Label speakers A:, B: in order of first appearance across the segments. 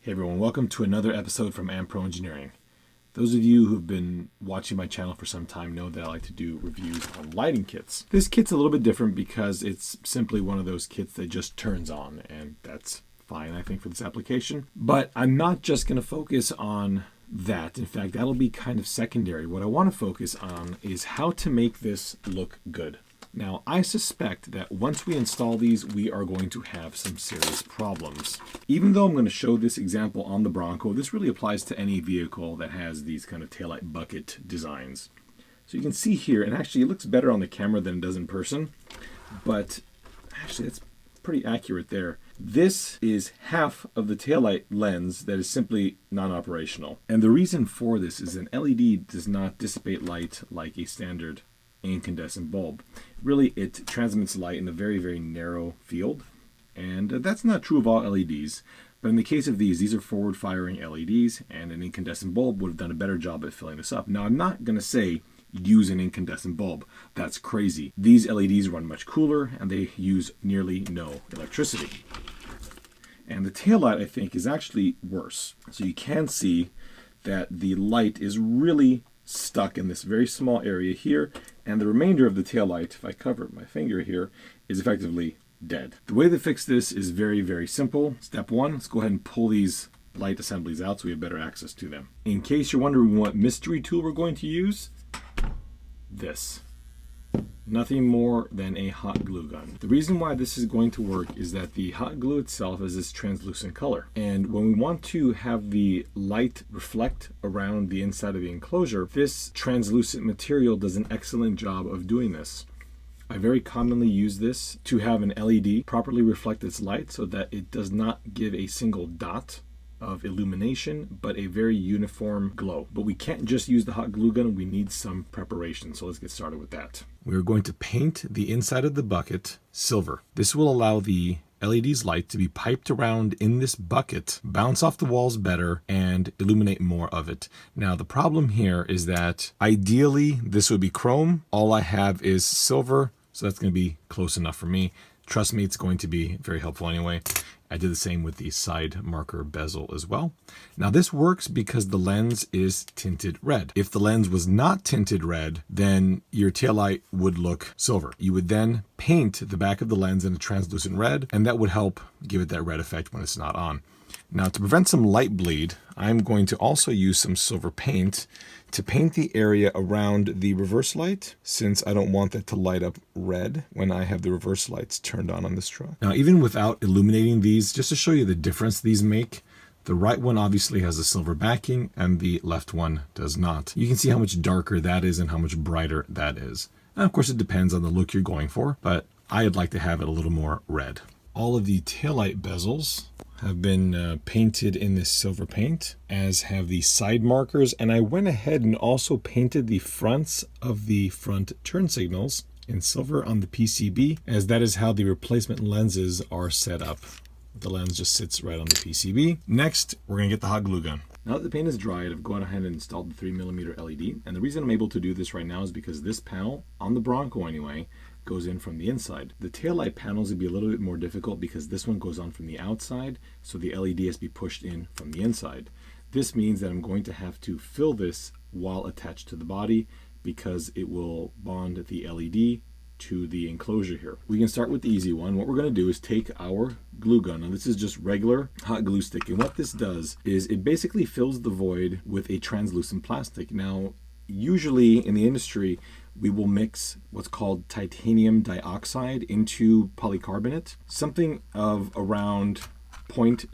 A: Hey everyone, welcome to another episode from Ampro Engineering. Those of you who've been watching my channel for some time know that I like to do reviews on lighting kits. This kit's a little bit different because it's simply one of those kits that just turns on, and that's fine, I think, for this application. But I'm not just going to focus on that. In fact, that'll be kind of secondary. What I want to focus on is how to make this look good. Now, I suspect that once we install these, we are going to have some serious problems. Even though I'm going to show this example on the Bronco, this really applies to any vehicle that has these kind of taillight bucket designs. So you can see here, and actually it looks better on the camera than it does in person, but actually that's pretty accurate there. This is half of the taillight lens that is simply non-operational. And the reason for this is an LED does not dissipate light like a standard incandescent bulb. Really, it transmits light in a very, very narrow field, and that's not true of all LEDs. But in the case of these are forward-firing LEDs, and an incandescent bulb would have done a better job at filling this up. Now, I'm not going to say use an incandescent bulb. That's crazy. These LEDs run much cooler, and they use nearly no electricity. And the taillight, I think, is actually worse. So you can see that the light is really stuck in this very small area here, and the remainder of the taillight, if I cover my finger here, is effectively dead. The way to fix this is very, very simple. Step one, let's go ahead and pull these light assemblies out so we have better access to them. In case you're wondering what mystery tool we're going to use, this. Nothing more than a hot glue gun. The reason why this is going to work is that the hot glue itself is this translucent color. And when we want to have the light reflect around the inside of the enclosure, this translucent material does an excellent job of doing this. I very commonly use this to have an LED properly reflect its light so that it does not give a single dot of illumination, but a very uniform glow. But we can't just use the hot glue gun, we need some preparation. So let's get started with that. We're going to paint the inside of the bucket silver. This will allow the LED's light to be piped around in this bucket, bounce off the walls better, and illuminate more of it. Now, the problem here is that ideally this would be chrome. All I have is silver, so that's going to be close enough for me. Trust me, it's going to be very helpful anyway. I did the same with the side marker bezel as well. Now this works because the lens is tinted red. If the lens was not tinted red, then your taillight would look silver. You would then paint the back of the lens in a translucent red, and that would help give it that red effect when it's not on. Now, to prevent some light bleed, I'm going to also use some silver paint to paint the area around the reverse light, since I don't want that to light up red when I have the reverse lights turned on this truck. Now, even without illuminating these, just to show you the difference these make, the right one obviously has a silver backing and the left one does not. You can see how much darker that is and how much brighter that is. And of course, it depends on the look you're going for, but I'd like to have it a little more red. All of the taillight bezels have been painted in this silver paint, as have the side markers, and I went ahead and also painted the fronts of the front turn signals in silver on the PCB, as that is how the replacement lenses are set up. The lens just sits right on the PCB. Next, we're going to get the hot glue gun. Now that the paint is dried, I've gone ahead and installed the 3mm LED, and the reason I'm able to do this right now is because this panel, on the Bronco anyway, goes in from the inside. The taillight panels would be a little bit more difficult because this one goes on from the outside, so the LED has to be pushed in from the inside. This means that I'm going to have to fill this while attached to the body because it will bond the LED to the enclosure here. We can start with the easy one. What we're going to do is take our glue gun, and this is just regular hot glue stick, and what this does is it basically fills the void with a translucent plastic. Now, usually in the industry, we will mix what's called titanium dioxide into polycarbonate, something of around 0.02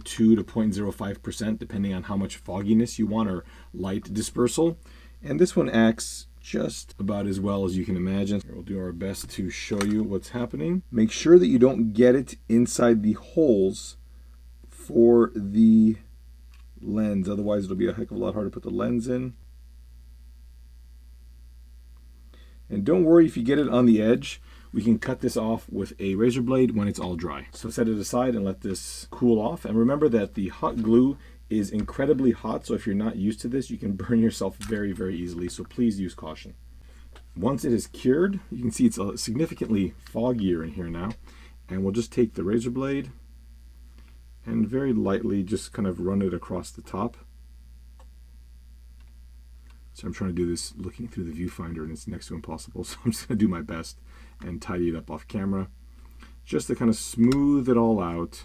A: to 0.05%, depending on how much fogginess you want or light dispersal. And this one acts just about as well as you can imagine. We'll do our best to show you what's happening. Make sure that you don't get it inside the holes for the lens, otherwise it'll be a heck of a lot harder to put the lens in. And don't worry if you get it on the edge, we can cut this off with a razor blade when it's all dry. So set it aside and let this cool off. And remember that the hot glue is incredibly hot, so if you're not used to this, you can burn yourself very, very easily. So please use caution. Once it is cured, you can see it's significantly foggier in here now. And we'll just take the razor blade and very lightly just kind of run it across the top. So I'm trying to do this looking through the viewfinder and it's next to impossible, so I'm just going to do my best and tidy it up off camera just to kind of smooth it all out.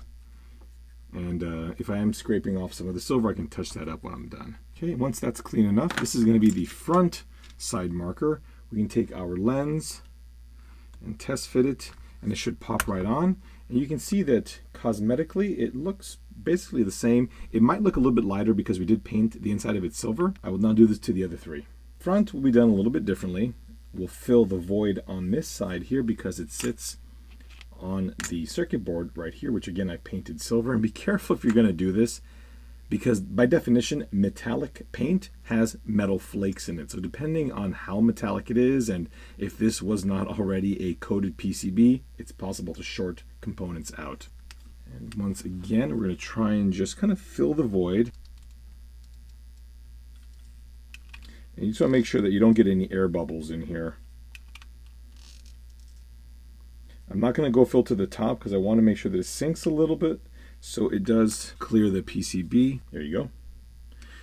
A: And if I am scraping off some of the silver, I can touch that up when I'm done. Okay, once that's clean enough, this is going to be the front side marker. We can take our lens and test fit it, and it should pop right on. And you can see that cosmetically, it looks basically the same. It might look a little bit lighter because we did paint the inside of it silver. I will now do this to the other three. Front will be done a little bit differently. We'll fill the void on this side here because it sits on the circuit board right here, which again I painted silver. And be careful if you're going to do this, because by definition metallic paint has metal flakes in it. So depending on how metallic it is, and if this was not already a coated PCB, it's possible to short components out. And once again, we're going to try and just kind of fill the void. And you just want to make sure that you don't get any air bubbles in here. I'm not going to go fill to the top because I want to make sure that it sinks a little bit so it does clear the PCB. There you go.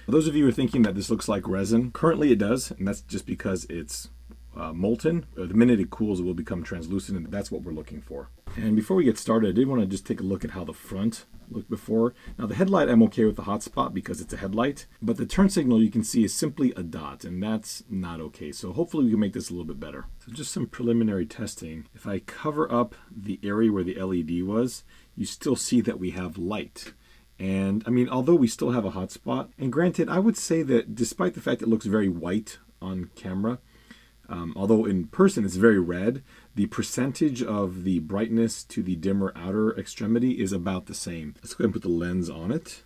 A: For those of you who are thinking that this looks like resin, currently it does, and that's just because it's molten. The minute it cools, it will become translucent, and that's what we're looking for. And before we get started, I did want to just take a look at how the front looked before. Now the headlight, I'm okay with the hotspot because it's a headlight, but the turn signal you can see is simply a dot, and that's not okay. So hopefully we can make this a little bit better. So just some preliminary testing. If I cover up the area where the LED was, you still see that we have light. And I mean, although we still have a hotspot, and granted, I would say that despite the fact it looks very white on camera, although in person it's very red, the percentage of the brightness to the dimmer outer extremity is about the same. Let's go ahead and put the lens on it.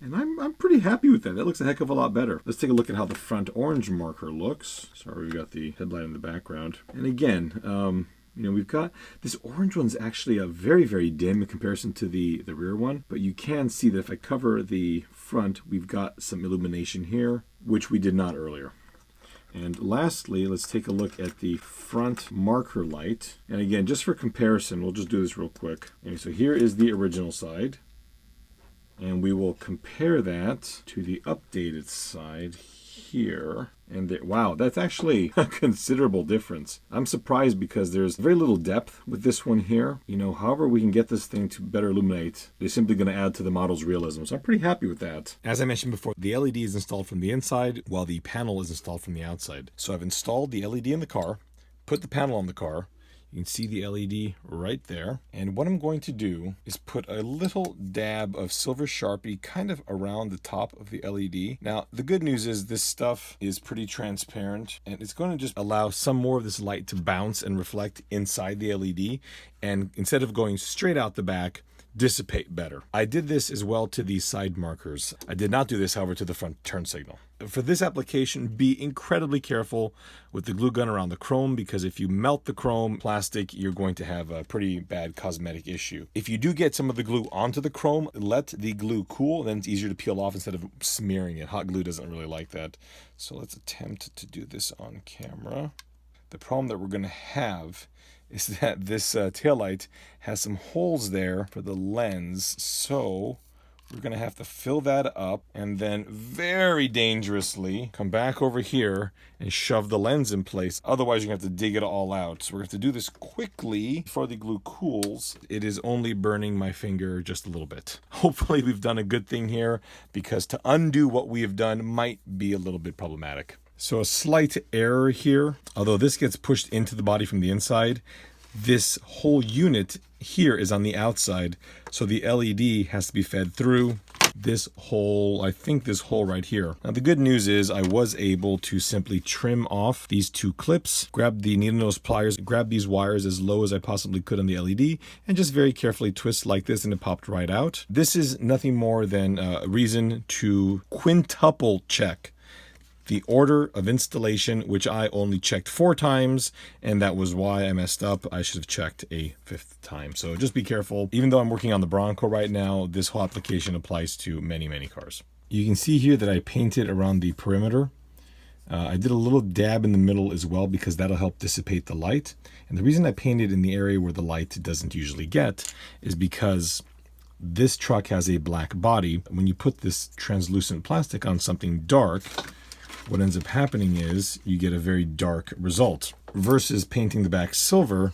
A: And I'm pretty happy with that. That looks a heck of a lot better. Let's take a look at how the front orange marker looks. Sorry, we've got the headlight in the background. And again, you know, we've got this orange one's actually a very, very dim in comparison to the rear one. But you can see that if I cover the front, we've got some illumination here, which we did not earlier. And lastly, let's take a look at the front marker light. And again, just for comparison, we'll just do this real quick. Okay, so here is the original side. And we will compare that to the updated side here. And wow, that's actually a considerable difference. I'm surprised because there's very little depth with this one here. You know, however we can get this thing to better illuminate, they're simply going to add to the model's realism. So I'm pretty happy with that. As I mentioned before, the LED is installed from the inside while the panel is installed from the outside. So I've installed the LED in the car, put the panel on the car. You can see the LED right there. And what I'm going to do is put a little dab of silver Sharpie kind of around the top of the LED. Now, the good news is this stuff is pretty transparent, and it's going to just allow some more of this light to bounce and reflect inside the LED. And instead of going straight out the back, dissipate better. I did this as well to these side markers. I did not do this, however, to the front turn signal. For this application, be incredibly careful with the glue gun around the chrome, because if you melt the chrome plastic, you're going to have a pretty bad cosmetic issue. If you do get some of the glue onto the chrome, let the glue cool, then it's easier to peel off instead of smearing it. Hot glue doesn't really like that. So let's attempt to do this on camera. The problem that we're going to have is that this taillight has some holes there for the lens, so we're going to have to fill that up and then very dangerously come back over here and shove the lens in place. Otherwise, you're going to have to dig it all out. So we're going to have to do this quickly before the glue cools. It is only burning my finger just a little bit. Hopefully, we've done a good thing here, because to undo what we have done might be a little bit problematic. So a slight error here. Although this gets pushed into the body from the inside, this whole unit here is on the outside. So the LED has to be fed through this hole, I think this hole right here. Now the good news is I was able to simply trim off these two clips, grab the needle nose pliers, grab these wires as low as I possibly could on the LED, and just very carefully twist like this, and it popped right out. This is nothing more than a reason to quintuple check the order of installation, which I only checked 4 times, and that was why I messed up. I should have checked a 5th time. So just be careful. Even though I'm working on the Bronco right now, this whole application applies to many, many cars. You can see here that I painted around the perimeter. I did a little dab in the middle as well, because that'll help dissipate the light. And the reason I painted in the area where the light doesn't usually get is because This truck has a black body. When you put this translucent plastic on something dark, what ends up happening is you get a very dark result. Versus painting the back silver,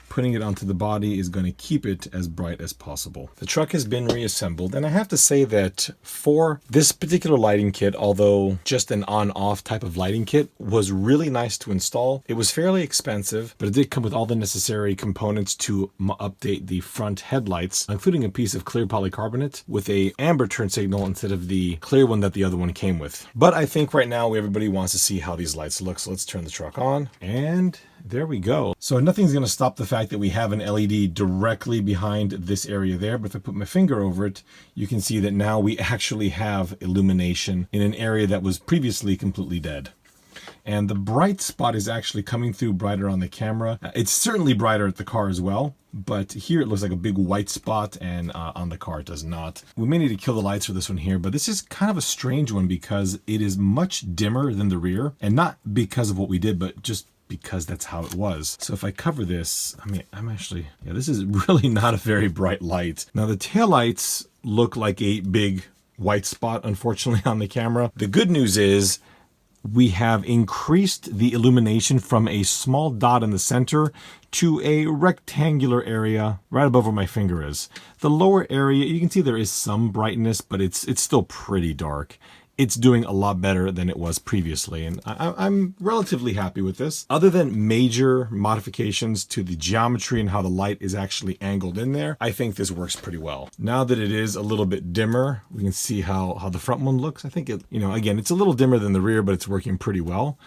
A: putting it onto the body is going to keep it as bright as possible. The truck has been reassembled, and I have to say that for this particular lighting kit, although just an on-off type of lighting kit, was really nice to install. It was fairly expensive, but it did come with all the necessary components to update the front headlights, including a piece of clear polycarbonate with a amber turn signal instead of the clear one that the other one came with. But I think right now everybody wants to see how these lights look, so let's turn the truck on, and there we go. So nothing's going to stop the fact that we have an LED directly behind this area there, but if I put my finger over it, you can see that now we actually have illumination in an area that was previously completely dead. And the bright spot is actually coming through brighter on the camera. It's certainly brighter at the car as well, but here it looks like a big white spot, and on the car it does not. We may need to kill the lights for this one here, but this is kind of a strange one because it is much dimmer than the rear, and not because of what we did, but just because that's how it was. So if I cover this, I mean, this is really not a very bright light. Now the taillights look like a big white spot, unfortunately, on the camera. The good news is we have increased the illumination from a small dot in the center to a rectangular area right above where my finger is. The lower area, you can see there is some brightness, but it's still pretty dark. It's doing a lot better than it was previously, and I'm relatively happy with this. Other than major modifications to the geometry and how the light is actually angled in there, I think this works pretty well. Now that it is a little bit dimmer, we can see how the front one looks. I think it, again, it's a little dimmer than the rear, but it's working pretty well.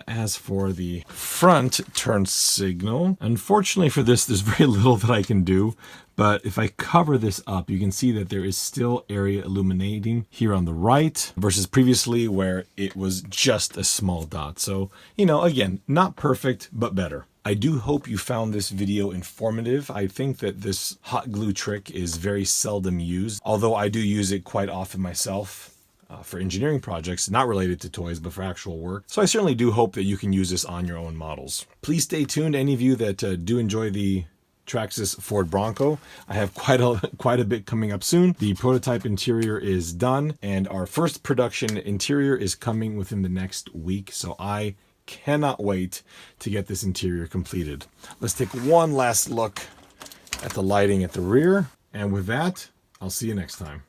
A: As for the front turn signal, unfortunately for this, there's very little that I can do. But if I cover this up, you can see that there is still area illuminating here on the right versus previously where it was just a small dot. So, again, not perfect, but better. I do hope you found this video informative. I think that this hot glue trick is very seldom used, although I do use it quite often myself. For engineering projects, not related to toys, but for actual work. So I certainly do hope that you can use this on your own models. Please stay tuned, any of you that do enjoy the Traxxas Ford Bronco. I have quite a bit coming up soon. The prototype interior is done, and our first production interior is coming within the next week. So I cannot wait to get this interior completed. Let's take one last look at the lighting at the rear. And with that, I'll see you next time.